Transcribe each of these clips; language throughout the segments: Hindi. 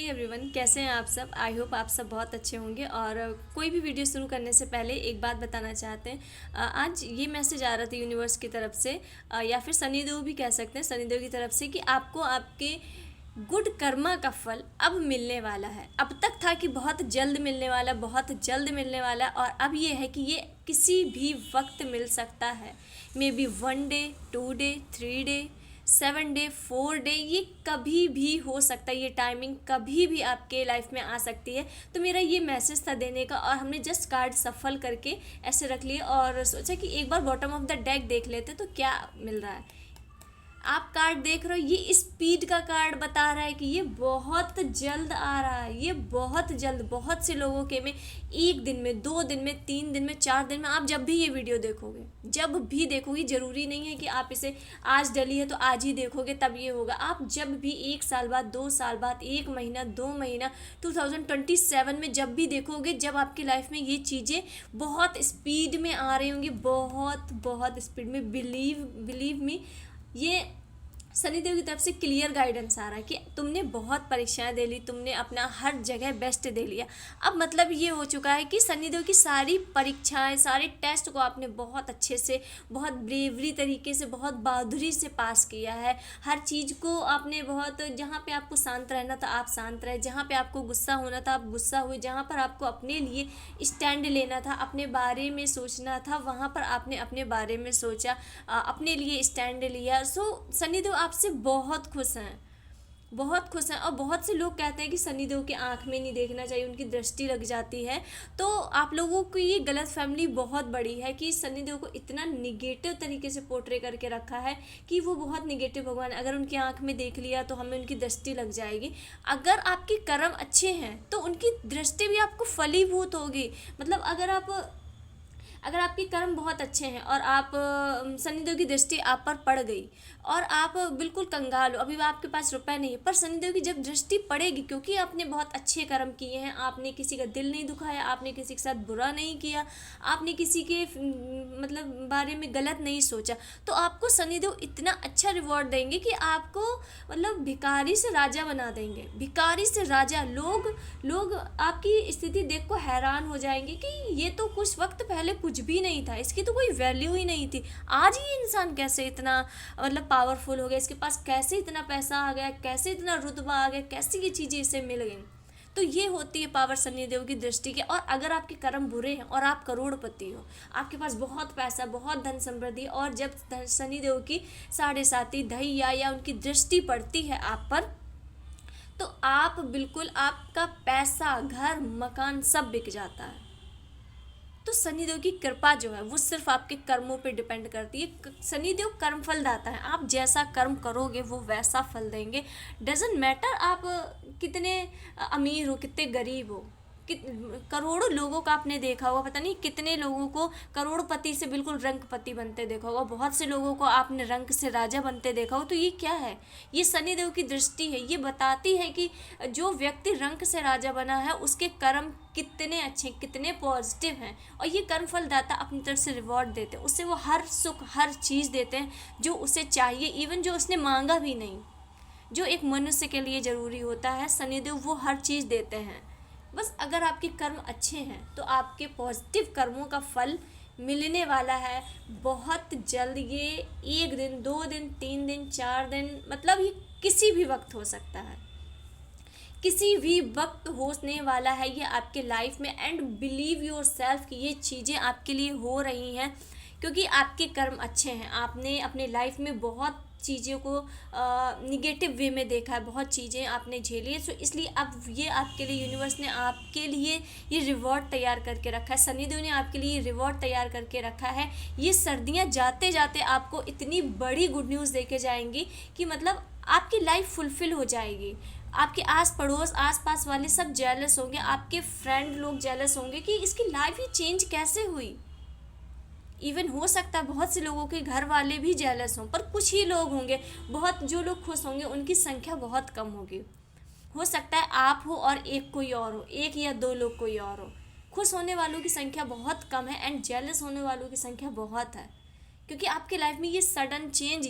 एवरीवन, कैसे हैं आप सब। आई होप आप सब बहुत अच्छे होंगे। और कोई भी वीडियो शुरू करने से पहले एक बात बताना चाहते हैं। आज ये मैसेज आ रहा था यूनिवर्स की तरफ से, या फिर शनिदेव भी कह सकते हैं, शनिदेव की तरफ से, कि आपको आपके गुड कर्मा का फल अब मिलने वाला है। अब तक था कि बहुत जल्द मिलने वाला, बहुत जल्द मिलने वाला, और अब ये है कि ये किसी भी वक्त मिल सकता है। May be 1 day, 2 day, 3 day, 7 day, 4 day, ये कभी भी हो सकता है। ये टाइमिंग कभी भी आपके लाइफ में आ सकती है। तो मेरा ये मैसेज था देने का, और हमने जस्ट कार्ड सफल करके ऐसे रख लिए और सोचा कि एक बार बॉटम ऑफ द डेक देख लेते तो क्या मिल रहा है। आप कार्ड देख रहे हो, ये स्पीड का कार्ड बता रहा है कि ये बहुत जल्द आ रहा है। ये बहुत जल्द, बहुत से लोगों के में 1 दिन में, 2 दिन में, 3 दिन में, 4 दिन में, आप जब भी ये वीडियो देखोगे, जब भी देखोगे, ज़रूरी नहीं है कि आप इसे आज डली है तो आज ही देखोगे तब ये होगा। आप जब भी 1 साल बाद, 2 साल बाद, 1 महीना, 2 महीना, 2027 में जब भी देखोगे, जब आपकी लाइफ में ये चीज़ें बहुत स्पीड में आ रही होंगी, बहुत बहुत स्पीड में, बिलीव मी, ये शनिदेव की तरफ से क्लियर गाइडेंस आ रहा है कि तुमने बहुत परीक्षाएं दे ली, तुमने अपना हर जगह बेस्ट दे लिया। अब मतलब ये हो चुका है कि शनिदेव की सारी परीक्षाएं, सारे टेस्ट को आपने बहुत अच्छे से, बहुत ब्रेवरी तरीके से, बहुत बहादुरी से पास किया है। हर चीज़ को आपने बहुत, जहाँ पे आपको शांत रहना था आप शांत रहे, जहाँ पे आपको गुस्सा होना था आप गुस्सा हुए, जहाँ पर आपको अपने लिए स्टैंड लेना था, अपने बारे में सोचना था, वहाँ पर आपने अपने बारे में सोचा, अपने लिए स्टैंड लिया। सो शनिदेव आपसे बहुत खुश हैं, बहुत खुश हैं। और बहुत से लोग कहते हैं कि शनिदेव की आंख में नहीं देखना चाहिए, उनकी दृष्टि लग जाती है। तो आप लोगों की ये गलत फैमिली बहुत बड़ी है कि शनिदेव को इतना निगेटिव तरीके से पोर्ट्रे करके रखा है कि वो बहुत निगेटिव भगवान है। अगर उनकी आंख में देख लिया तो हमें उनकी दृष्टि लग जाएगी। अगर आपके कर्म अच्छे हैं तो उनकी दृष्टि भी आपको फलीभूत होगी। मतलब अगर आपके कर्म बहुत अच्छे हैं और आप, शनिदेव की दृष्टि आप पर पड़ गई और आप बिल्कुल कंगाल हो, अभी आपके पास रुपए नहीं है, पर शनिदेव की जब दृष्टि पड़ेगी, क्योंकि आपने बहुत अच्छे कर्म किए हैं, आपने किसी का दिल नहीं दुखाया, आपने किसी के साथ बुरा नहीं किया, आपने किसी के मतलब बारे में गलत नहीं सोचा, तो आपको शनिदेव इतना अच्छा रिवॉर्ड देंगे कि आपको मतलब भिखारी से राजा बना देंगे। भिखारी से राजा, लोग आपकी स्थिति देख को हैरान हो जाएंगे कि ये तो कुछ वक्त पहले कुछ भी नहीं था, इसकी तो कोई वैल्यू ही नहीं थी, आज ये इंसान कैसे इतना मतलब पावरफुल हो गया, इसके पास कैसे इतना पैसा आ गया, कैसे इतना रुतबा आ गया, कैसे ये चीज़ें इसे मिल गई। तो ये होती है पावर शनिदेव की दृष्टि की। और अगर आपके कर्म बुरे हैं और आप करोड़पति हो, आपके पास बहुत पैसा, बहुत धन समृद्धि, और जब शनिदेव की 7.5 ढैया या उनकी दृष्टि पड़ती है आप पर, तो आप बिल्कुल, आपका पैसा, घर, मकान सब बिक जाता है। तो शनिदेव की कृपा जो है वो सिर्फ आपके कर्मों पे डिपेंड करती है। शनिदेव कर्म फल दाता है, आप जैसा कर्म करोगे वो वैसा फल देंगे। डजेंट मैटर आप कितने अमीर हो, कितने गरीब हो, करोड़ों लोगों का आपने देखा होगा, पता नहीं कितने लोगों को करोड़पति से बिल्कुल रंगपति बनते देखा होगा, बहुत से लोगों को आपने रंग से राजा बनते देखा हो। तो ये क्या है? ये शनिदेव की दृष्टि है। ये बताती है कि जो व्यक्ति रंग से राजा बना है उसके कर्म कितने अच्छे, कितने पॉजिटिव हैं, और ये कर्म फलदाता अपनी तरफ से रिवॉर्ड देते हैं, उससे वो हर सुख, हर चीज़ देते हैं जो उसे चाहिए, इवन जो उसने मांगा भी नहीं, जो एक मनुष्य के लिए ज़रूरी होता है, शनिदेव वो हर चीज़ देते हैं। बस अगर आपके कर्म अच्छे हैं तो आपके पॉजिटिव कर्मों का फल मिलने वाला है बहुत जल्द। ये 1 दिन, 2 दिन, 3 दिन, 4 दिन, मतलब ये किसी भी वक्त हो सकता है, किसी भी वक्त होने वाला है ये आपके लाइफ में। एंड बिलीव योर सेल्फ कि ये चीज़ें आपके लिए हो रही हैं क्योंकि आपके कर्म अच्छे हैं। आपने अपने लाइफ में बहुत चीज़ों को निगेटिव वे में देखा है, बहुत चीज़ें आपने झेली है। सो इसलिए अब ये आपके लिए, यूनिवर्स ने आपके लिए ये रिवॉर्ड तैयार करके रखा है, शनिदेव ने आपके लिए ये रिवॉर्ड तैयार करके रखा है। ये सर्दियाँ जाते जाते आपको इतनी बड़ी गुड न्यूज़ देके जाएंगी कि मतलब आपकी लाइफ फुलफिल हो जाएगी। आपके आस पड़ोस, आस पास वाले सब जेलस होंगे, आपके फ्रेंड लोग जेलस होंगे कि इसकी लाइफ ही चेंज कैसे हुई। इवन हो सकता है बहुत से लोगों के घर वाले भी जेलस हों, पर कुछ ही लोग होंगे, बहुत जो लोग खुश होंगे उनकी संख्या बहुत कम होगी। हो सकता है आप हो और एक कोई और हो, 1 या 2 लोग कोई और हो। खुश होने वालों की संख्या बहुत कम है एंड जेलस होने वालों की संख्या बहुत है, क्योंकि आपके लाइफ में ये सडन चेंज,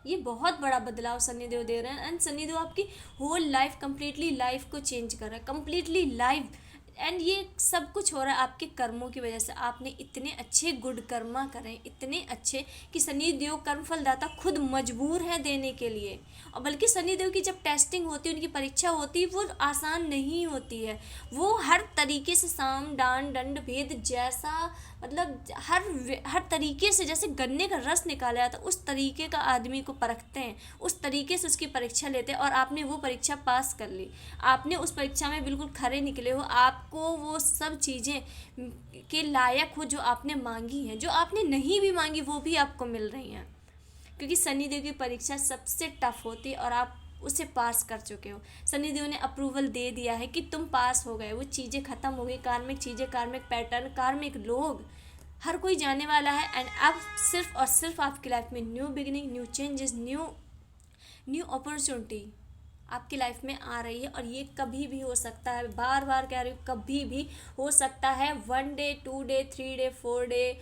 ये बहुत बड़ा बदलाव सनी देओल दे रहे हैं, एंड सनी देओल आपकी होल लाइफ कंप्लीटली लाइफ को चेंज कर रहा है, कंप्लीटली लाइफ। एंड ये सब कुछ हो रहा है आपके कर्मों की वजह से। आपने इतने अच्छे गुड कर्मा करें, इतने अच्छे कि सनी देओल कर्मफलदाता खुद मजबूर हैं देने के लिए। और बल्कि सनी देओल की जब टेस्टिंग होती है, उनकी परीक्षा होती है, वो आसान नहीं होती है। वो हर तरीके से साम दान दंड भेद जैसा, मतलब हर तरीके से, जैसे गन्ने का रस निकाला जाता है उस तरीके का आदमी को परखते हैं, उस तरीके से उसकी परीक्षा लेते हैं। और आपने वो परीक्षा पास कर ली, आपने उस परीक्षा में बिल्कुल खरे निकले हो, आपको वो सब चीज़ें के लायक हो जो आपने मांगी हैं, जो आपने नहीं भी मांगी वो भी आपको मिल रही हैं। क्योंकि सनी देओल की परीक्षा सबसे टफ होती है और आप उसे पास कर चुके हो। सनी देओल ने अप्रूवल दे दिया है कि तुम पास हो गए, वो चीज़ें ख़त्म हो गई, कार्मिक चीज़ें, कार्मिक पैटर्न, कार्मिक लोग, हर कोई जाने वाला है। एंड अब सिर्फ और सिर्फ आपकी लाइफ में new beginning, new changes, new opportunity आपकी लाइफ में आ रही है। और ये कभी भी हो सकता है, बार बार कह रही हूँ, कभी भी हो सकता है। 1 day, 2 day, 3 day, 4 day,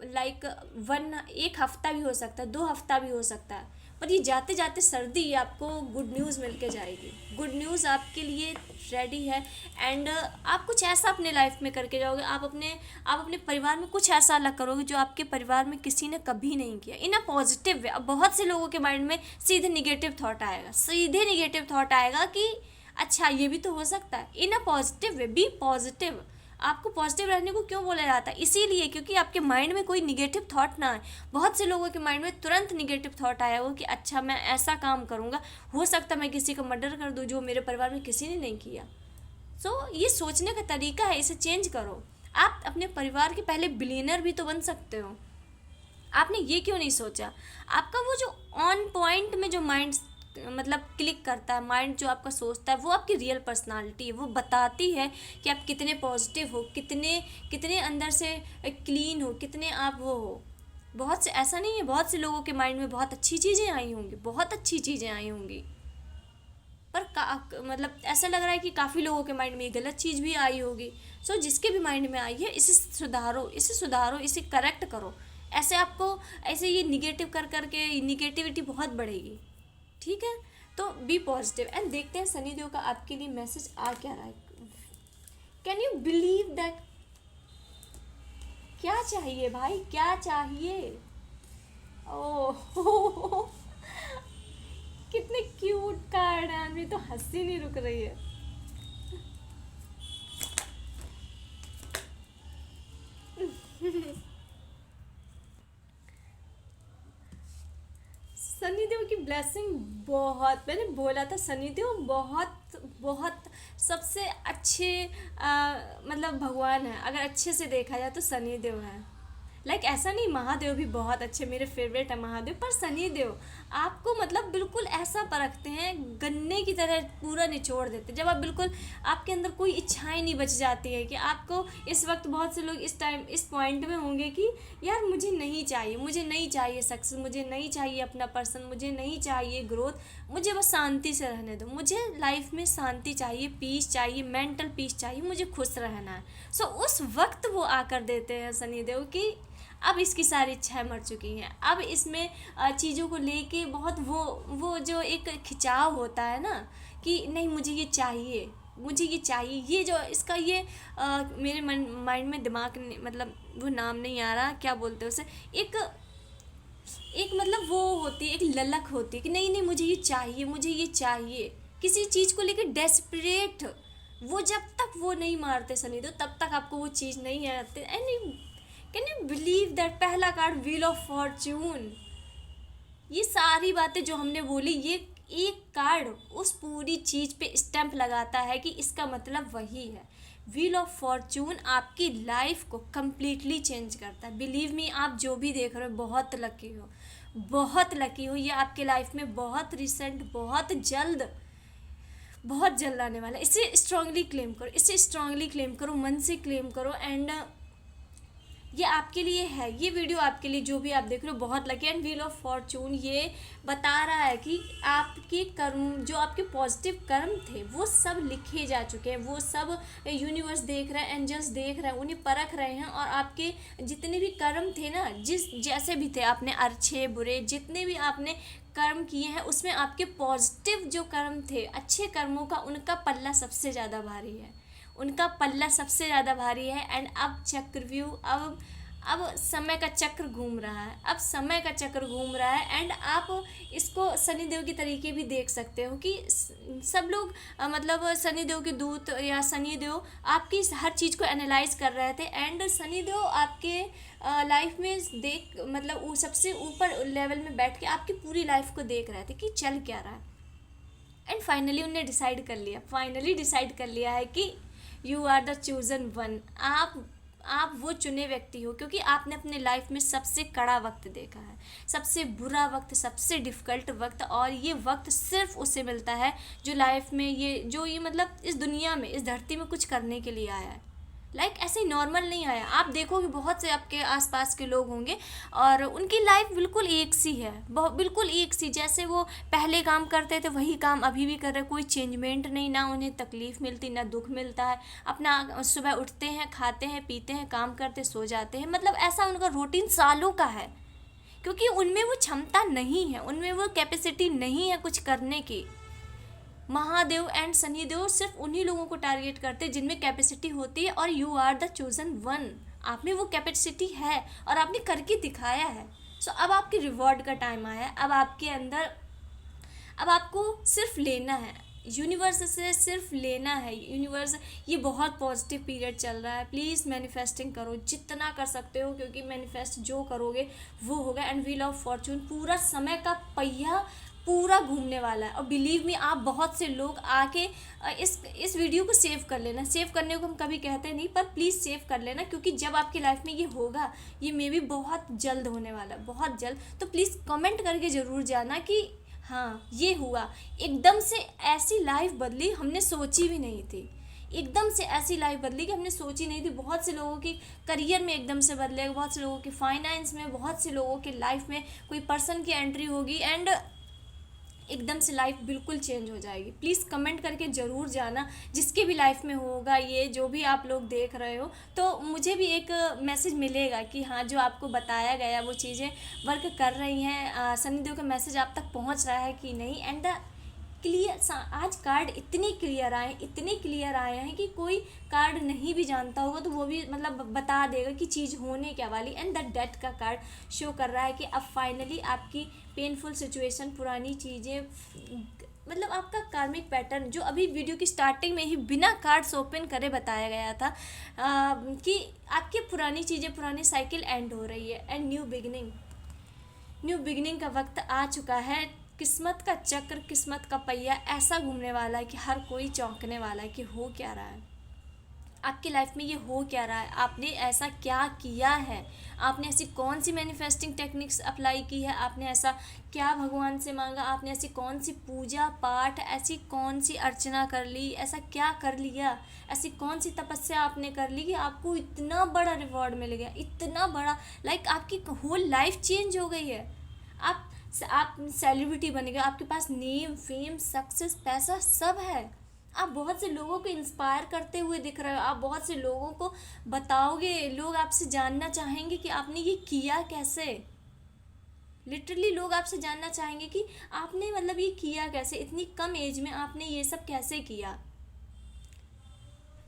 like 1 हफ्ता भी हो सकता है, 2 हफ्ता भी हो सकता है। पर ये जाते जाते सर्दी आपको गुड न्यूज़ मिल के जाएगी। गुड न्यूज़ आपके लिए रेडी है। एंड आप कुछ ऐसा अपने लाइफ में करके जाओगे, आप अपने परिवार में कुछ ऐसा अलग करोगे जो आपके परिवार में किसी ने कभी नहीं किया, इन अ पॉजिटिव वे। अब बहुत से लोगों के माइंड में सीधे निगेटिव थॉट आएगा, सीधे निगेटिव थॉट आएगा कि अच्छा ये भी तो हो सकता है। In a positive way, be positive. आपको पॉजिटिव रहने को क्यों बोला जाता है? इसीलिए क्योंकि आपके माइंड में कोई निगेटिव थॉट ना आए। बहुत से लोगों के माइंड में तुरंत निगेटिव थॉट आया हो कि अच्छा मैं ऐसा काम करूँगा, हो सकता है मैं किसी का मर्डर कर दूँ जो मेरे परिवार में किसी ने नहीं किया। ये सोचने का तरीका है, इसे चेंज करो। आप अपने परिवार के पहले बिलियनर भी तो बन सकते हो। आपने ये क्यों नहीं सोचा? आपका वो जो ऑन पॉइंट में जो माइंड मतलब क्लिक करता है, माइंड जो आपका सोचता है, वो आपकी रियल पर्सनालिटी है। वो बताती है कि आप कितने पॉजिटिव हो, कितने अंदर से क्लीन हो, कितने आप वो हो। बहुत से, ऐसा नहीं है, बहुत से लोगों के माइंड में बहुत अच्छी चीज़ें आई होंगी, बहुत अच्छी चीज़ें आई होंगी, पर मतलब ऐसा लग रहा है कि काफ़ी लोगों के माइंड में ये गलत चीज़ भी आई होगी। जिसके भी माइंड में आई है, इसे सुधारो, इसे करेक्ट करो। ऐसे आपको, ऐसे ये निगेटिव कर करके निगेटिविटी बहुत बढ़ेगी। ठीक है, तो बी पॉजिटिव। एंड देखते हैं सनी देओल का आपके लिए मैसेज आ क्या रहा है। Can you believe that? क्या चाहिए भाई, क्या चाहिए? ओह कितने क्यूट कार्ड हैं, मेरी तो हंसी नहीं रुक रही है। सनी देओल की ब्लेसिंग बहुत, मैंने बोला था सनी देओल बहुत बहुत सबसे अच्छे मतलब भगवान है। अगर अच्छे से देखा जाए तो सनी देओल है। ऐसा नहीं, महादेव भी बहुत अच्छे, मेरे फेवरेट है महादेव, पर सनी देओल आपको मतलब बिल्कुल ऐसा परखते हैं, गन्ने की तरह पूरा निचोड़ देते। जब आप बिल्कुल, आपके अंदर कोई इच्छाएं नहीं बच जाती है कि आपको इस वक्त, बहुत से लोग इस टाइम इस पॉइंट में होंगे कि यार मुझे नहीं चाहिए सक्सेस, मुझे नहीं चाहिए अपना पर्सन, मुझे नहीं चाहिए ग्रोथ, मुझे बस शांति से रहने दो, मुझे लाइफ में शांति चाहिए, पीस चाहिए, मेंटल पीस चाहिए, मुझे खुश रहना है। उस वक्त वो आकर देते हैं सनी देओल की अब इसकी सारी इच्छाएं मर चुकी हैं। अब इसमें चीज़ों को लेके बहुत वो जो एक खिंचाव होता है ना कि नहीं मुझे ये चाहिए, ये जो इसका ये मेरे माइंड में दिमाग मतलब वो नाम नहीं आ रहा, क्या बोलते हैं उसे, एक मतलब वो होती है, एक ललक होती है कि नहीं मुझे ये चाहिए। किसी चीज़ को लेके डेस्परेट, वो जब तक वो नहीं मारते सनी देओल तब तक आपको वो चीज़ नहीं आती। And can you believe that पहला कार्ड व्हील ऑफ फॉर्च्यून, ये सारी बातें जो हमने बोली, ये एक कार्ड उस पूरी चीज़ पे स्टैंप लगाता है कि इसका मतलब वही है। व्हील ऑफ फॉर्च्यून आपकी लाइफ को कम्प्लीटली चेंज करता है। बिलीव मी, आप जो भी देख रहे हो बहुत लकी हो। ये आपके लाइफ में बहुत रिसेंट, बहुत जल्द आने वाला है। इसे स्ट्रांगली क्लेम करो, मन से क्लेम करो। एंड ये आपके लिए है, ये वीडियो आपके लिए, जो भी आप देख रहे हो बहुत lucky. And wheel of Fortune ये बता रहा है कि आपके कर्म, जो आपके पॉजिटिव कर्म थे वो सब लिखे जा चुके हैं, वो सब यूनिवर्स देख रहे हैं, एंजल्स देख रहे हैं, उन्हें परख रहे हैं। और आपके जितने भी कर्म थे ना, जिस जैसे भी थे, आपने अच्छे बुरे जितने भी आपने कर्म किए हैं, उसमें आपके पॉजिटिव जो कर्म थे, अच्छे कर्मों का, उनका पल्ला सबसे ज़्यादा भारी है, उनका पल्ला सबसे ज़्यादा भारी है। एंड अब चक्रव्यूह, अब समय का चक्र घूम रहा है, अब समय का चक्र घूम रहा है। एंड आप इसको शनिदेव के तरीके भी देख सकते हो कि सब लोग मतलब शनिदेव के दूत या शनिदेव आपकी हर चीज़ को एनालाइज कर रहे थे। एंड शनिदेव आपके लाइफ में देख, मतलब वो सबसे ऊपर लेवल में बैठ के आपकी पूरी लाइफ को देख रहे थे कि चल क्या रहा है। एंड फाइनली उन्होंने डिसाइड कर लिया है कि you are the chosen one. आप वो चुने व्यक्ति हो, क्योंकि आपने अपने लाइफ में सबसे कड़ा वक्त देखा है, सबसे बुरा वक्त, सबसे डिफ़िकल्ट वक्त। और ये वक्त सिर्फ उसे मिलता है जो लाइफ में ये मतलब इस दुनिया में, इस धरती में कुछ करने के लिए आया है। ऐसे ही नॉर्मल नहीं आया। आप देखोगे बहुत से आपके आसपास के लोग होंगे और उनकी लाइफ बिल्कुल एक सी है, बिल्कुल एक सी, जैसे वो पहले काम करते थे वही काम अभी भी कर रहे, कोई चेंजमेंट नहीं, ना उन्हें तकलीफ़ मिलती ना दुख मिलता है। अपना सुबह उठते हैं, खाते हैं, पीते हैं, काम करते, सो जाते हैं, मतलब ऐसा उनका रूटीन सालों का है, क्योंकि उनमें वो क्षमता नहीं है, उनमें वो कैपेसिटी नहीं है कुछ करने की। महादेव एंड शनिदेव सिर्फ उन्हीं लोगों को टारगेट करते हैं जिनमें कैपेसिटी होती है, और you are the chosen one. आप में वो कैपेसिटी है और आपने करके दिखाया है। सो अब आपके रिवॉर्ड का टाइम आया है। अब आपके अंदर, अब आपको सिर्फ लेना है, यूनिवर्स से सिर्फ लेना है। यूनिवर्स, ये बहुत पॉजिटिव पीरियड चल रहा है, प्लीज़ मैनिफेस्टिंग करो जितना कर सकते हो, क्योंकि मैनिफेस्ट जो करोगे वो होगा। एंड व्हील ऑफ फॉर्चून, पूरा समय का पहिया पूरा घूमने वाला है। और बिलीव मी, आप बहुत से लोग आके इस वीडियो को सेव कर लेना। सेव करने को हम कभी कहते नहीं, पर प्लीज़ सेव कर लेना, क्योंकि जब आपकी लाइफ में ये होगा, ये मे बी बहुत जल्द होने वाला है, बहुत जल्द। तो प्लीज़ कमेंट करके ज़रूर जाना कि हाँ ये हुआ। एकदम से ऐसी लाइफ बदली हमने सोची भी नहीं थी, एकदम से ऐसी लाइफ बदली कि हमने सोची नहीं थी। बहुत से लोगों की करियर में एकदम से बदलेगा, बहुत से लोगों के फाइनेंस में, बहुत से लोगों के लाइफ में कोई पर्सन की एंट्री होगी एंड एकदम से लाइफ बिल्कुल चेंज हो जाएगी। प्लीज़ कमेंट करके ज़रूर जाना, जिसके भी लाइफ में होगा ये, जो भी आप लोग देख रहे हो, तो मुझे भी एक मैसेज मिलेगा कि हाँ जो आपको बताया गया वो चीज़ें वर्क कर रही हैं, शनिदेव का मैसेज आप तक पहुंच रहा है कि नहीं। एंड द क्लियर, आज कार्ड इतने क्लियर आए हैं कि कोई कार्ड नहीं भी जानता होगा तो वो भी मतलब बता देगा कि चीज़ होने क्या वाली। एंड द डेथ का कार्ड शो कर रहा है कि अब फाइनली आपकी पेनफुल सिचुएशन, पुरानी चीज़ें, मतलब आपका कार्मिक पैटर्न, जो अभी वीडियो की स्टार्टिंग में ही बिना कार्ड्स ओपन करे बताया गया था कि आपकी पुरानी चीज़ें, पुरानी साइकिल एंड हो रही है। एंड न्यू बिगिनिंग का वक्त आ चुका है। किस्मत का चक्र, किस्मत का पहिया ऐसा घूमने वाला है कि हर कोई चौंकने वाला है कि हो क्या रहा है आपकी लाइफ में, ये हो क्या रहा है, आपने ऐसा क्या किया है, आपने ऐसी कौन सी मैनिफेस्टिंग टेक्निक्स अप्लाई की है, आपने ऐसा क्या भगवान से मांगा, आपने ऐसी कौन सी पूजा पाठ, ऐसी कौन सी अर्चना कर ली, ऐसा क्या कर लिया, ऐसी कौन सी तपस्या आपने कर ली कि आपको इतना बड़ा रिवॉर्ड मिल गया, इतना बड़ा, आपकी होल लाइफ चेंज हो गई है। आप सेलिब्रिटी बन गए, आपके पास नेम, फेम, सक्सेस, पैसा सब है। आप बहुत से लोगों को इंस्पायर करते हुए दिख रहे हो, आप बहुत से लोगों को बताओगे, लोग आपसे जानना चाहेंगे कि आपने ये किया कैसे। लिटरली लोग आपसे जानना चाहेंगे कि आपने मतलब ये किया कैसे, इतनी कम एज में आपने ये सब कैसे किया।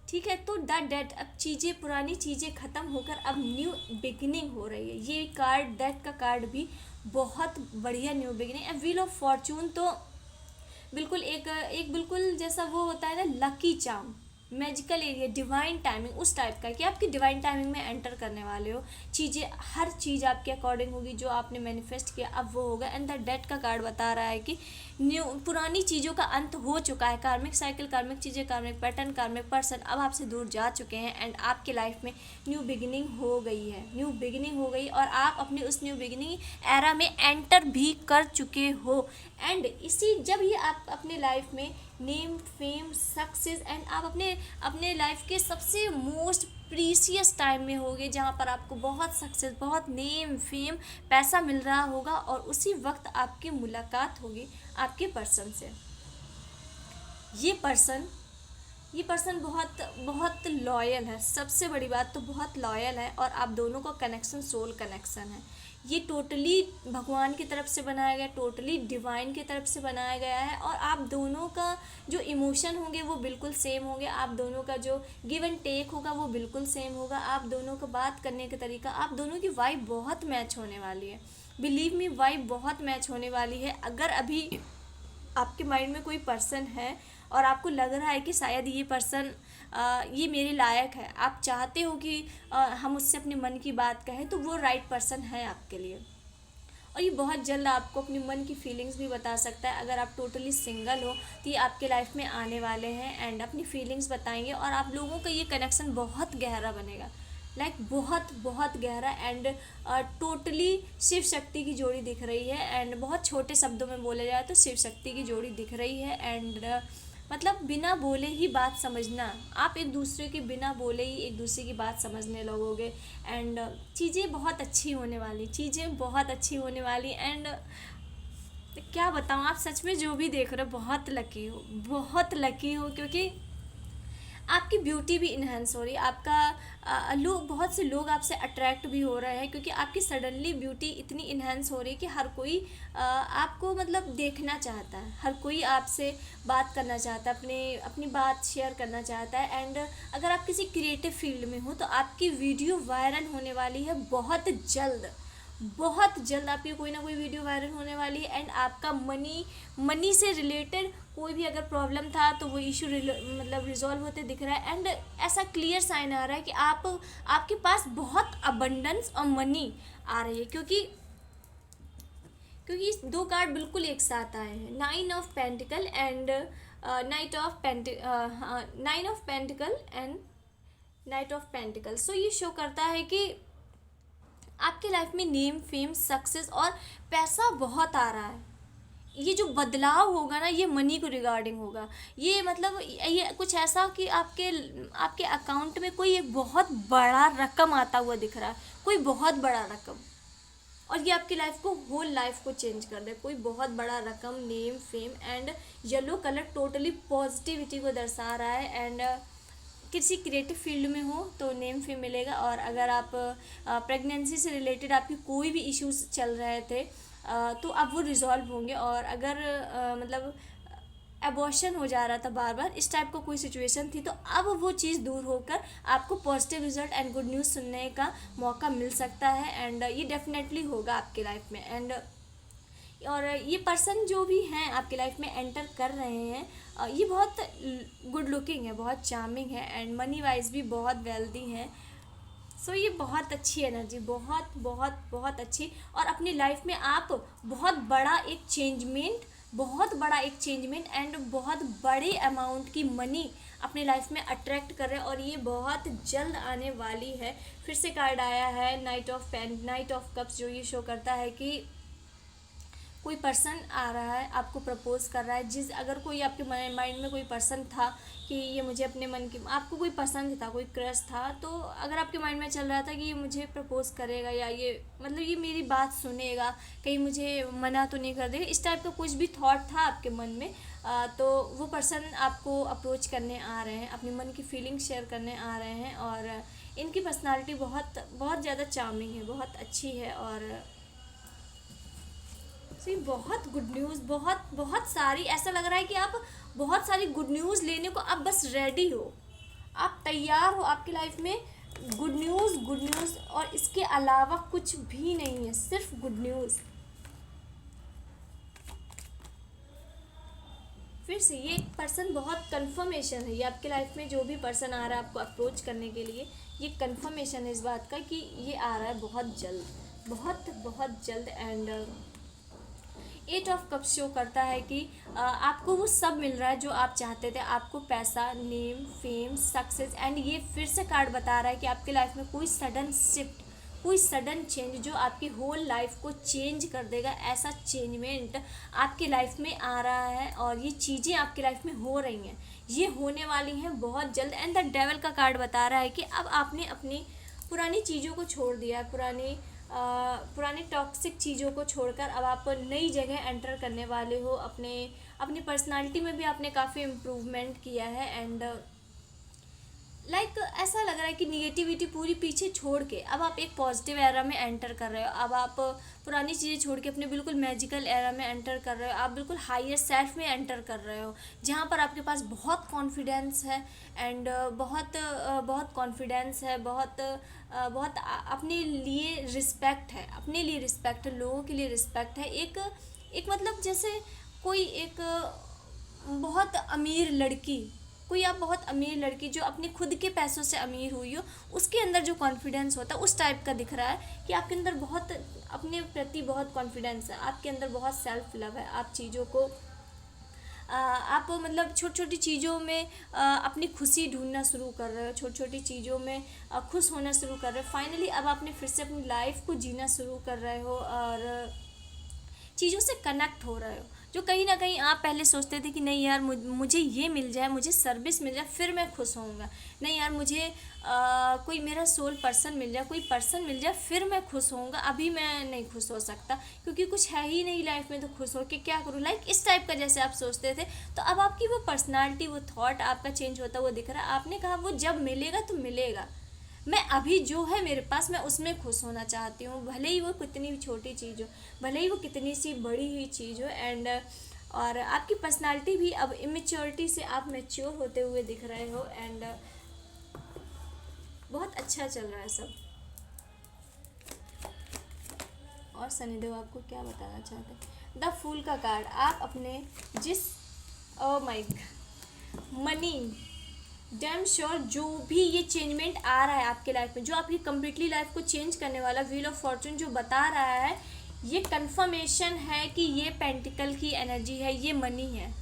ठीक है, तो द डेथ, अब चीज़ें, पुरानी चीज़ें ख़त्म होकर अब न्यू बिगिनिंग हो रही है। ये कार्ड, डेथ का कार्ड भी बहुत बढ़िया new beginning. And wheel of Fortune तो बिल्कुल एक बिल्कुल जैसा वो होता है ना, lucky charm, magical area, divine timing, उस टाइप का कि आपकी डिवाइन टाइमिंग में एंटर करने वाले हो। चीज़ें, हर चीज़ आपके अकॉर्डिंग होगी, जो आपने मैनिफेस्ट किया अब वो होगा। एंड द डेथ का कार्ड बता रहा है कि न्यू, पुरानी चीज़ों का अंत हो चुका है। कार्मिक साइकिल, कार्मिक चीज़ें, कार्मिक पैटर्न, कार्मिक पर्सन अब आपसे दूर जा चुके हैं। एंड आपके लाइफ में न्यू बिगिनिंग हो गई है, न्यू बिगिनिंग हो गई, और आप अपने उस न्यू बिगिनिंग एरा में एंटर भी कर चुके हो। एंड इसी, जब ये आप अपने लाइफ में नेम, फेम, सक्सेस, एंड आप अपने अपने लाइफ के सबसे मोस्ट प्रीसियस टाइम में होगे जहाँ पर आपको बहुत सक्सेस, बहुत नेम, फेम, पैसा मिल रहा होगा, और उसी वक्त आपकी मुलाकात होगी आपके पर्सन से। ये पर्सन ये पर्सन बहुत बहुत लॉयल है, सबसे बड़ी बात तो बहुत लॉयल है, और आप दोनों का कनेक्शन सोल कनेक्शन है। ये टोटली भगवान की तरफ से बनाया गया, टोटली डिवाइन की तरफ से बनाया गया है, और आप दोनों का जो इमोशन होंगे वो बिल्कुल सेम होंगे, आप दोनों का जो गिव एंड टेक होगा वो बिल्कुल सेम होगा, आप दोनों का बात करने का तरीका, आप दोनों की वाइब बहुत मैच होने वाली है। बिलीव मी, वाइब बहुत मैच होने वाली है। अगर अभी आपके माइंड में कोई पर्सन है और आपको लग रहा है कि शायद ये पर्सन ये मेरे लायक है, आप चाहते हो कि हम उससे अपने मन की बात कहें, तो वो राइट पर्सन है आपके लिए। और ये बहुत जल्द आपको अपने मन की फीलिंग्स भी बता सकता है। अगर आप टोटली सिंगल हो तो ये आपके लाइफ में आने वाले हैं एंड अपनी फीलिंग्स बताएंगे, और आप लोगों का ये कनेक्शन बहुत गहरा बनेगा, लाइक बहुत बहुत गहरा। एंड टोटली शिव शक्ति की जोड़ी दिख रही है, एंड बहुत छोटे शब्दों में बोले जाए तो शिव शक्ति की जोड़ी दिख रही है। एंड मतलब बिना बोले ही बात समझना, आप एक दूसरे के बिना बोले ही एक दूसरे की बात समझने लगोगे, एंड चीज़ें बहुत अच्छी होने वाली, चीज़ें बहुत अच्छी होने वाली। एंड क्या बताऊँ, आप सच में जो भी देख रहे हो बहुत लकी हो, बहुत लकी हो, क्योंकि आपकी ब्यूटी भी इन्हेंस हो रही है, आपका लोग, बहुत से लोग आपसे अट्रैक्ट भी हो रहे हैं, क्योंकि आपकी सडनली ब्यूटी इतनी इन्हेंस हो रही है कि हर कोई आपको मतलब देखना चाहता है, हर कोई आपसे बात करना चाहता है, अपनी बात शेयर करना चाहता है। एंड अगर आप किसी क्रिएटिव फील्ड में हो तो आपकी वीडियो वायरल होने वाली है बहुत जल्द, बहुत जल्द आपकी कोई ना कोई वीडियो वायरल होने वाली है। एंड आपका मनी से रिलेटेड कोई भी अगर प्रॉब्लम था तो वो इशू मतलब रिजॉल्व होते दिख रहा है। एंड ऐसा क्लियर साइन आ रहा है कि आपके पास बहुत अबंडेंस और मनी आ रही है, क्योंकि इस दो कार्ड बिल्कुल एक साथ आए हैं, 9 of pentacle and nine of pentacle and knight of pentacle. So ये शो करता है कि आपके लाइफ में नेम, फेम, सक्सेस और पैसा बहुत आ रहा है। ये जो बदलाव होगा ना, ये मनी को रिगार्डिंग होगा। ये मतलब ये कुछ ऐसा कि आपके आपके अकाउंट में कोई एक बहुत बड़ा रकम आता हुआ दिख रहा है, कोई बहुत बड़ा रकम, और ये आपकी लाइफ को, होल लाइफ को चेंज कर दे। कोई बहुत बड़ा रकम, name, fame and yellow colour totally positivity को दर्शा रहा है। एंड किसी क्रिएटिव फील्ड में हो तो नेम फेम मिलेगा, और अगर आप प्रेगनेंसी से रिलेटेड आपकी कोई भी इश्यूज चल रहे थे तो अब वो रिजॉल्व होंगे। और अगर मतलब एबॉर्शन हो जा रहा था बार बार, इस टाइप का कोई सिचुएशन थी, तो अब वो चीज़ दूर होकर आपको positive result and good news सुनने का मौका मिल सकता है। एंड ये डेफिनेटली होगा आपके लाइफ में। एंड और ये पर्सन जो भी हैं आपके लाइफ में एंटर कर रहे हैं, ये बहुत गुड लुकिंग है, बहुत चार्मिंग है, एंड मनी वाइज भी बहुत वेल्दी हैं। सो ये बहुत अच्छी एनर्जी, बहुत बहुत बहुत अच्छी। और अपनी लाइफ में आप बहुत बड़ा एक चेंजमेंट, बहुत बड़ा एक चेंजमेंट एंड बहुत बड़े अमाउंट की मनी अपने लाइफ में अट्रैक्ट कर रहे हैं, और ये बहुत जल्द आने वाली है। फिर से कार्ड आया है नाइट ऑफ कप्स, जो ये शो करता है कि कोई पर्सन आ रहा है, आपको प्रपोज कर रहा है। अगर कोई आपके माइंड में कोई पर्सन था कि ये मुझे अपने मन की, आपको कोई पसंद था, कोई क्रश था, तो अगर आपके माइंड में चल रहा था कि ये मुझे प्रपोज करेगा, या ये मतलब ये मेरी बात सुनेगा, कहीं मुझे मना तो नहीं कर देगा, इस टाइप का कुछ भी थॉट था आपके मन में, तो वो पर्सन आपको अप्रोच करने आ रहे हैं, अपने मन की फीलिंग शेयर करने आ रहे हैं। और इनकी पर्सनालिटी बहुत बहुत ज़्यादा चार्मिंग है, बहुत अच्छी है। और तो ये बहुत गुड न्यूज़, बहुत बहुत सारी, ऐसा लग रहा है कि आप बहुत सारी गुड न्यूज़ लेने को आप बस रेडी हो, आप तैयार हो। आपकी लाइफ में गुड न्यूज़ और इसके अलावा कुछ भी नहीं है, सिर्फ गुड न्यूज़। फिर से ये एक पर्सन बहुत कंफर्मेशन है, ये आपके लाइफ में जो भी पर्सन आ रहा है आपको अप्रोच करने के लिए, ये कंफर्मेशन है इस बात का कि ये आ रहा है बहुत जल्द, बहुत बहुत जल्द। एंड 8 ऑफ कप्स शो करता है कि आपको वो सब मिल रहा है जो आप चाहते थे, आपको पैसा, नेम, फेम, सक्सेस। एंड ये फिर से कार्ड बता रहा है कि आपके लाइफ में कोई सडन शिफ्ट, कोई सडन चेंज जो आपकी होल लाइफ को चेंज कर देगा, ऐसा चेंजमेंट आपकी लाइफ में आ रहा है और ये चीज़ें आपकी लाइफ में हो रही हैं, ये होने वाली हैं बहुत जल्द। एंड द डेविल का कार्ड बता रहा है कि अब आपने अपनी पुरानी चीज़ों को छोड़ दिया है, पुरानी टॉक्सिक चीज़ों को छोड़कर अब आप नई जगह एंटर करने वाले हो। अपनी पर्सनालिटी में भी आपने काफ़ी इम्प्रूवमेंट किया है एंड ऐसा लग रहा है कि निगेटिविटी पूरी पीछे छोड़ के अब आप एक पॉजिटिव एरा में एंटर कर रहे हो। अब आप पुरानी चीज़ें छोड़ के अपने बिल्कुल मैजिकल एरा में एंटर कर रहे हो। आप बिल्कुल हायर सेल्फ में एंटर कर रहे हो, जहाँ पर आपके पास बहुत कॉन्फिडेंस है एंड बहुत कॉन्फिडेंस है, बहुत अपने लिए रिस्पेक्ट है, अपने लिए रिस्पेक्ट है, लोगों के लिए रिस्पेक्ट है। एक मतलब जैसे कोई एक बहुत अमीर लड़की, कोई आप बहुत अमीर लड़की जो अपने खुद के पैसों से अमीर हुई हो, उसके अंदर जो कॉन्फिडेंस होता है उस टाइप का दिख रहा है कि आपके अंदर बहुत अपने प्रति बहुत कॉन्फिडेंस है, आपके अंदर बहुत सेल्फ लव है। आप चीज़ों को आप मतलब छोटी छोटी चीज़ों में अपनी खुशी ढूंढना शुरू कर रहे हो, छोटी छोटी चीज़ों में खुश होना शुरू कर रहे हो। फाइनली अब आपने फिर से अपनी लाइफ को जीना शुरू कर रहे हो और चीज़ों से कनेक्ट हो रहे हो, जो कहीं ना कहीं आप पहले सोचते थे कि नहीं यार मुझे ये मिल जाए, मुझे सर्विस मिल जाए फिर मैं खुश होऊंगा, नहीं यार मुझे कोई मेरा सोल पर्सन मिल जाए, कोई पर्सन मिल जाए फिर मैं खुश होऊंगा, अभी मैं नहीं खुश हो सकता क्योंकि कुछ है ही नहीं लाइफ में, तो खुश हो के क्या करूँ, इस टाइप का जैसे आप सोचते थे। तो अब आपकी वो पर्सनालिटी, वो थॉट आपका चेंज होता हुआ दिख रहा है। आपने कहा वो जब मिलेगा तो मिलेगा, मैं अभी जो है मेरे पास मैं उसमें खुश होना चाहती हूँ, भले ही वो कितनी भी छोटी चीज़ हो, भले ही वो कितनी सी बड़ी हुई चीज़ हो। एंड और आपकी पर्सनालिटी भी अब इमेच्योरिटी से आप मैच्योर होते हुए दिख रहे हो एंड बहुत अच्छा चल रहा है सब। और शनिदेव आपको क्या बताना चाहते हैं? द फूल का कार्ड, आप अपने oh my money damn sure जो भी ये चेंजमेंट आ रहा है आपके लाइफ में, जो आपकी कम्प्लीटली लाइफ को चेंज करने वाला व्हील ऑफ फॉर्चून जो बता रहा है, ये कंफर्मेशन है कि ये पेंटिकल की एनर्जी है, ये मनी है,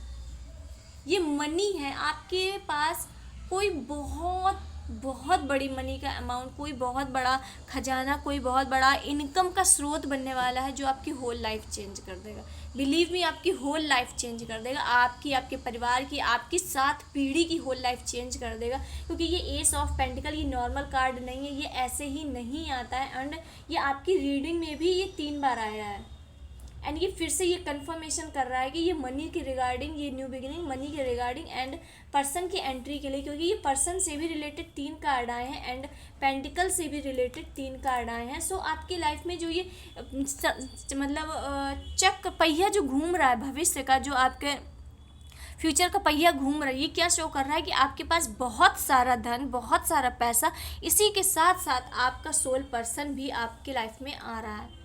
ये मनी है आपके पास। कोई बहुत बहुत बड़ी मनी का अमाउंट, कोई बहुत बड़ा खजाना, कोई बहुत बड़ा इनकम का स्रोत बनने वाला है जो आपकी होल लाइफ चेंज कर देगा। बिलीव मी, आपकी होल लाइफ चेंज कर देगा, आपकी, आपके परिवार की, आपकी 7 पीढ़ी की होल लाइफ चेंज कर देगा। क्योंकि ये एस ऑफ पेंटिकल ये नॉर्मल कार्ड नहीं है, ये ऐसे ही नहीं आता है एंड ये आपकी रीडिंग में भी ये 3 बार आया है एंड ये फिर से ये कंफर्मेशन कर रहा है कि ये मनी के रिगार्डिंग, ये न्यू बिगिनिंग मनी के रिगार्डिंग एंड पर्सन की एंट्री के लिए, क्योंकि ये पर्सन से भी रिलेटेड 3 कार्ड आए हैं एंड पेंटिकल से भी रिलेटेड 3 कार्ड आए हैं। सो आपकी लाइफ में जो ये मतलब चक पहिया जो घूम रहा है भविष्य का, जो आपके फ्यूचर का पहिया घूम रहा है, ये क्या शो कर रहा है कि आपके पास बहुत सारा धन, बहुत सारा पैसा, इसी के साथ साथ आपका सोल पर्सन भी आपकी लाइफ में आ रहा है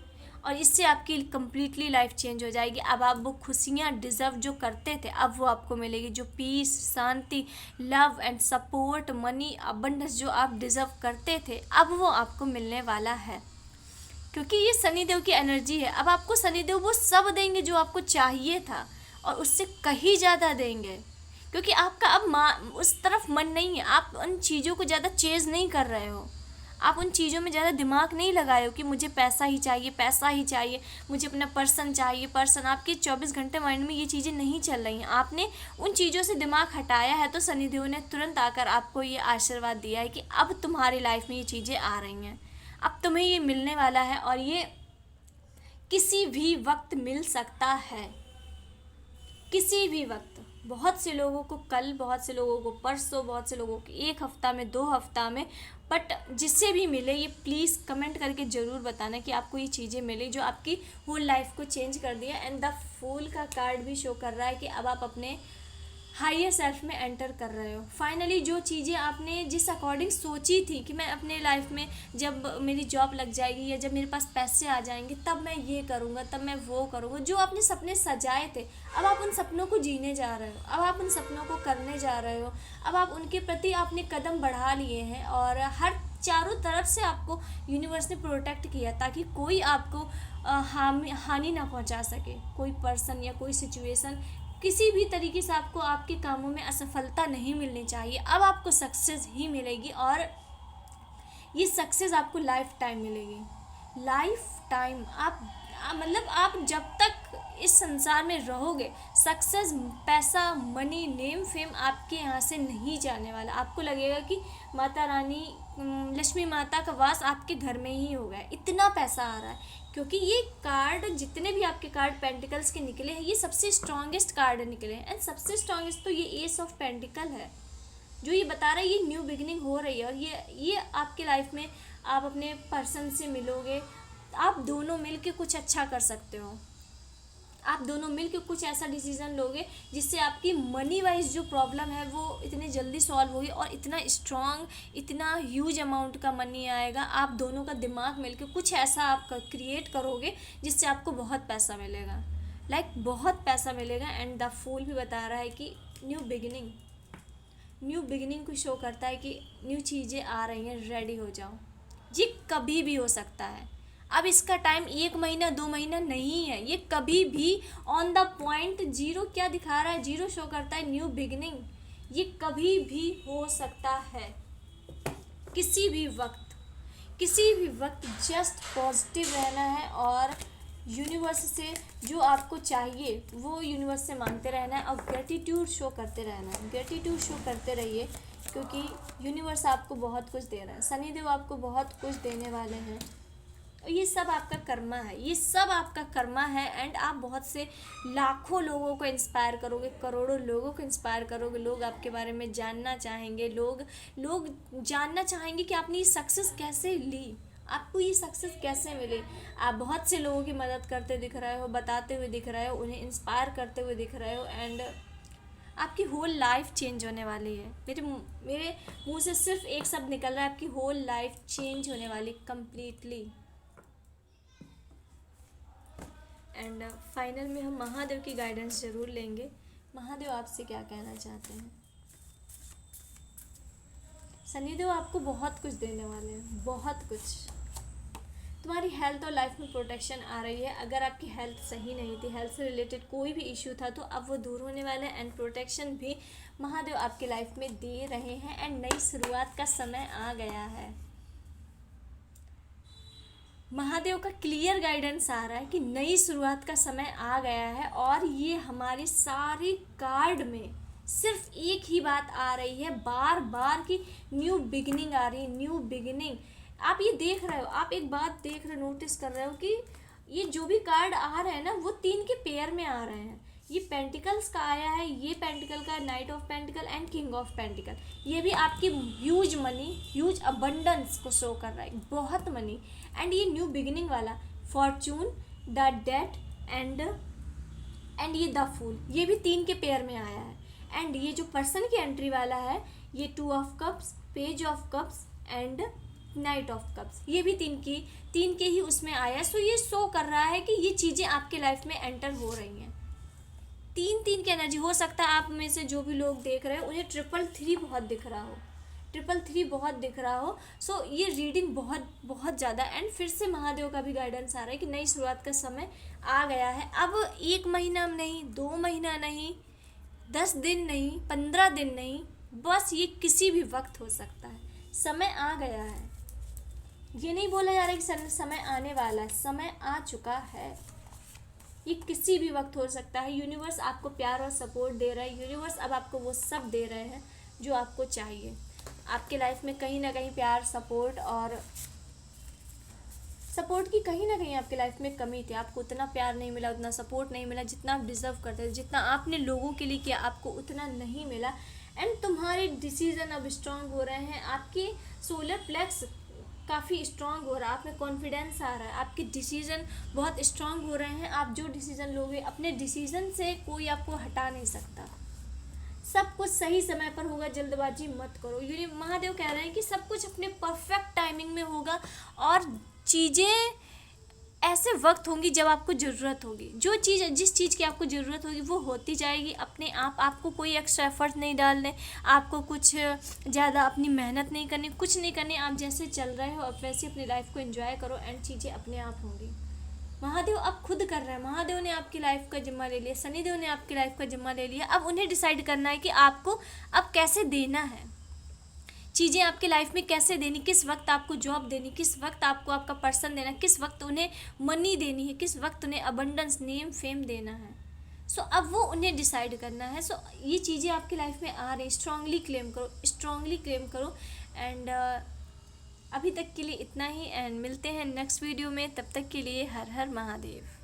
और इससे आपकी कम्प्लीटली लाइफ चेंज हो जाएगी। अब आप वो खुशियाँ डिज़र्व जो करते थे अब वो आपको मिलेगी, जो पीस, शांति, love and support, money, abundance जो आप डिज़र्व करते थे अब वो आपको मिलने वाला है, क्योंकि ये शनिदेव की एनर्जी है। अब आपको शनिदेव वो सब देंगे जो आपको चाहिए था और उससे कहीं ज़्यादा देंगे, क्योंकि आपका अब उस तरफ मन नहीं है, आप उन चीज़ों को ज़्यादा चेज़ नहीं कर रहे हो, आप उन चीज़ों में ज़्यादा दिमाग नहीं लगाए हो कि मुझे पैसा ही चाहिए, पैसा ही चाहिए, मुझे अपना पर्सन चाहिए, पर्सन। आपके 24 घंटे माइंड में ये चीज़ें नहीं चल रही हैं, आपने उन चीज़ों से दिमाग हटाया है, तो शनिदेव ने तुरंत आकर आपको ये आशीर्वाद दिया है कि अब तुम्हारी लाइफ में ये चीज़ें आ रही हैं, अब तुम्हें ये मिलने वाला है और ये किसी भी वक्त मिल सकता है, किसी भी वक्त। बहुत से लोगों को कल, बहुत से लोगों को परसों, बहुत से लोगों को 1 हफ्ता में, 2 हफ्ता में, बट जिससे भी मिले ये प्लीज़ कमेंट करके ज़रूर बताना कि आपको ये चीज़ें मिली जो आपकी होल लाइफ को चेंज कर दिया। एंड द फूल का कार्ड भी शो कर रहा है कि अब आप अपने हायर सेल्फ में एंटर कर रहे हो। फाइनली जो चीज़ें आपने जिस अकॉर्डिंग सोची थी कि मैं अपने लाइफ में जब मेरी जॉब लग जाएगी या जब मेरे पास पैसे आ जाएंगे तब मैं ये करूँगा, तब मैं वो करूँगा, जो आपने सपने सजाए थे अब आप उन सपनों को जीने जा रहे हो, अब आप उन सपनों को करने जा रहे हो, अब आप उनके प्रति आपने कदम बढ़ा लिए हैं और हर चारों तरफ से आपको यूनिवर्स ने प्रोटेक्ट किया ताकि कोई आपको हानि ना पहुंचा सके, कोई पर्सन या कोई सिचुएशन किसी भी तरीके से आपको आपके कामों में असफलता नहीं मिलनी चाहिए। अब आपको सक्सेस ही मिलेगी और ये सक्सेस आपको लाइफ टाइम मिलेगी। लाइफ टाइम मतलब आप जब तक इस संसार में रहोगे, सक्सेस, पैसा, मनी, नेम, फेम आपके यहाँ से नहीं जाने वाला। आपको लगेगा कि माता रानी, लक्ष्मी माता का वास आपके घर में ही हो गया, इतना पैसा आ रहा है। क्योंकि ये कार्ड, जितने भी आपके कार्ड पेंटिकल्स के निकले हैं, ये सबसे स्ट्रॉन्गेस्ट कार्ड निकले हैं। एंड सबसे स्ट्रॉन्गेस्ट तो ये एस ऑफ पेंटिकल है, जो ये बता रहा है ये न्यू बिगिनिंग हो रही है। और ये आपके लाइफ में आप अपने पर्सन से मिलोगे, आप दोनों मिल के कुछ अच्छा कर सकते हो। आप दोनों मिल के कुछ ऐसा डिसीजन लोगे जिससे आपकी मनी वाइज जो प्रॉब्लम है वो इतनी जल्दी सॉल्व होगी, और इतना स्ट्रॉन्ग, इतना ह्यूज अमाउंट का मनी आएगा। आप दोनों का दिमाग मिल के कुछ ऐसा आप क्रिएट करोगे जिससे आपको बहुत पैसा मिलेगा, बहुत पैसा मिलेगा। एंड द फूल भी बता रहा है कि न्यू बिगिनिंग को शो करता है कि न्यू चीज़ें आ रही हैं, रेडी हो जाओ। ये कभी भी हो सकता है। अब इसका टाइम 1 महीना 2 महीना नहीं है, ये कभी भी ऑन द पॉइंट। जीरो क्या दिखा रहा है? जीरो शो करता है न्यू बिगिनिंग। ये कभी भी हो सकता है, किसी भी वक्त जस्ट पॉजिटिव रहना है, और यूनिवर्स से जो आपको चाहिए वो यूनिवर्स से मांगते रहना है, और ग्रेटिट्यूड शो करते रहना है। ग्रेटिट्यूड शो करते रहिए, क्योंकि यूनिवर्स आपको बहुत कुछ दे रहा है, शनिदेव आपको बहुत कुछ देने वाले हैं। ये सब आपका कर्मा है, एंड आप बहुत से लाखों लोगों को इंस्पायर करोगे, करोड़ों लोगों को इंस्पायर करोगे। लोग आपके बारे में जानना चाहेंगे, लोग जानना चाहेंगे कि आपने ये सक्सेस कैसे ली, आपको ये सक्सेस कैसे मिली। आप बहुत से लोगों की मदद करते दिख रहे हो, बताते हुए दिख रहे हो, उन्हें इंस्पायर करते हुए दिख रहे हो, एंड आपकी होल लाइफ चेंज होने वाली है। मेरे मुंह से सिर्फ एक शब्द निकल रहा है, आपकी होल लाइफ चेंज होने वाली कम्प्लीटली। एंड फाइनल में हम महादेव की गाइडेंस ज़रूर लेंगे। महादेव आपसे क्या कहना चाहते हैं? शनिदेव आपको बहुत कुछ देने वाले हैं, बहुत कुछ। तुम्हारी हेल्थ और लाइफ में प्रोटेक्शन आ रही है। अगर आपकी हेल्थ सही नहीं थी, हेल्थ से रिलेटेड कोई भी इश्यू था, तो अब वो दूर होने वाला है, एंड प्रोटेक्शन भी महादेव आपकी लाइफ में दे रहे हैं। एंड नई शुरुआत का समय आ गया है। महादेव का क्लियर गाइडेंस आ रहा है कि नई शुरुआत का समय आ गया है, और ये हमारे सारे कार्ड में सिर्फ एक ही बात आ रही है बार बार कि न्यू बिगिनिंग आ रही है, न्यू बिगिनिंग। आप ये देख रहे हो, आप एक बात देख रहे हो, नोटिस कर रहे हो कि ये जो भी कार्ड आ रहे हैं ना, वो 3 के पेयर में आ रहे हैं। ये पेंटिकल्स का आया है, ये पेंटिकल का night of pentacle and king of pentacle. ये भी आपकी ह्यूज मनी, ह्यूज अबंडेंस को शो कर रहा है, बहुत मनी। एंड ये न्यू बिगिनिंग वाला फॉर्चून, द डेथ एंड ये द फूल, ये भी 3 के पेयर में आया है। एंड ये जो पर्सन की एंट्री वाला है, ये 2 of cups, page of cups and knight of cups, ये भी 3 के ही उसमें आया है। सो ये शो कर रहा है कि ये चीज़ें आपके लाइफ में एंटर हो रही हैं। 3 की एनर्जी। हो सकता है आप में से जो भी लोग देख रहे हैं उन्हें 333 बहुत दिख रहा हो, 333 बहुत दिख रहा हो। सो ये रीडिंग बहुत बहुत ज़्यादा। एंड फिर से महादेव का भी गाइडेंस आ रहा है कि नई शुरुआत का समय आ गया है। अब 1 महीना नहीं, 2 महीना नहीं, 10 दिन नहीं, 15 दिन नहीं, बस ये किसी भी वक्त हो सकता है। समय आ गया है। ये नहीं बोला जा रहा है कि समय आने वाला है, समय आ चुका है। ये किसी भी वक्त हो सकता है। यूनिवर्स आपको प्यार और सपोर्ट दे रहा है। यूनिवर्स अब आपको वो सब दे रहे हैं जो आपको चाहिए। आपके लाइफ में कहीं ना कहीं प्यार, सपोर्ट की कहीं ना कहीं आपके लाइफ में कमी थी। आपको उतना प्यार नहीं मिला, उतना सपोर्ट नहीं मिला जितना आप डिज़र्व करते थे, जितना आपने लोगों के लिए किया आपको उतना नहीं मिला। एंड तुम्हारे डिसीज़न अब स्ट्रांग हो रहे हैं। आपके सोलर प्लेक्स काफ़ी स्ट्रांग हो रहा है, आप में कॉन्फिडेंस आ रहा है, आपके डिसीज़न बहुत स्ट्रांग हो रहे हैं। आप जो डिसीज़न लोगे, अपने डिसीज़न से कोई आपको हटा नहीं सकता। सब कुछ सही समय पर होगा, जल्दबाजी मत करो। ये महादेव कह रहे हैं कि सब कुछ अपने परफेक्ट टाइमिंग में होगा, और चीज़ें ऐसे वक्त होंगी जब आपको ज़रूरत होगी। जिस चीज़ की आपको ज़रूरत होगी वो होती जाएगी अपने आप। आपको कोई एक्स्ट्रा एफर्ट नहीं डालने, आपको कुछ ज़्यादा अपनी मेहनत नहीं करनी, कुछ नहीं करनी। आप जैसे चल रहे हो अब वैसे अपनी लाइफ को एंजॉय करो, एंड चीज़ें अपने आप होंगी। महादेव अब खुद कर रहे हैं। महादेव ने आपकी लाइफ का जिम्मा ले लिया, शनिदेव ने आपकी लाइफ का जिम्मा ले लिया। अब उन्हें डिसाइड करना है कि आपको अब कैसे देना है। चीज़ें आपके लाइफ में कैसे देनी, किस वक्त आपको जॉब देनी, किस वक्त आपको आपका पर्सन देना, किस वक्त उन्हें मनी देनी है, किस वक्त उन्हें अबंडेंस, नेम, फेम देना है। सो अब वो उन्हें डिसाइड करना है। सो ये चीज़ें आपकी लाइफ में आ रही, स्ट्रांगली क्लेम करो, स्ट्रांगली क्लेम करो। एंड अभी तक के लिए इतना ही, एंड मिलते हैं नेक्स्ट वीडियो में। तब तक के लिए हर हर महादेव।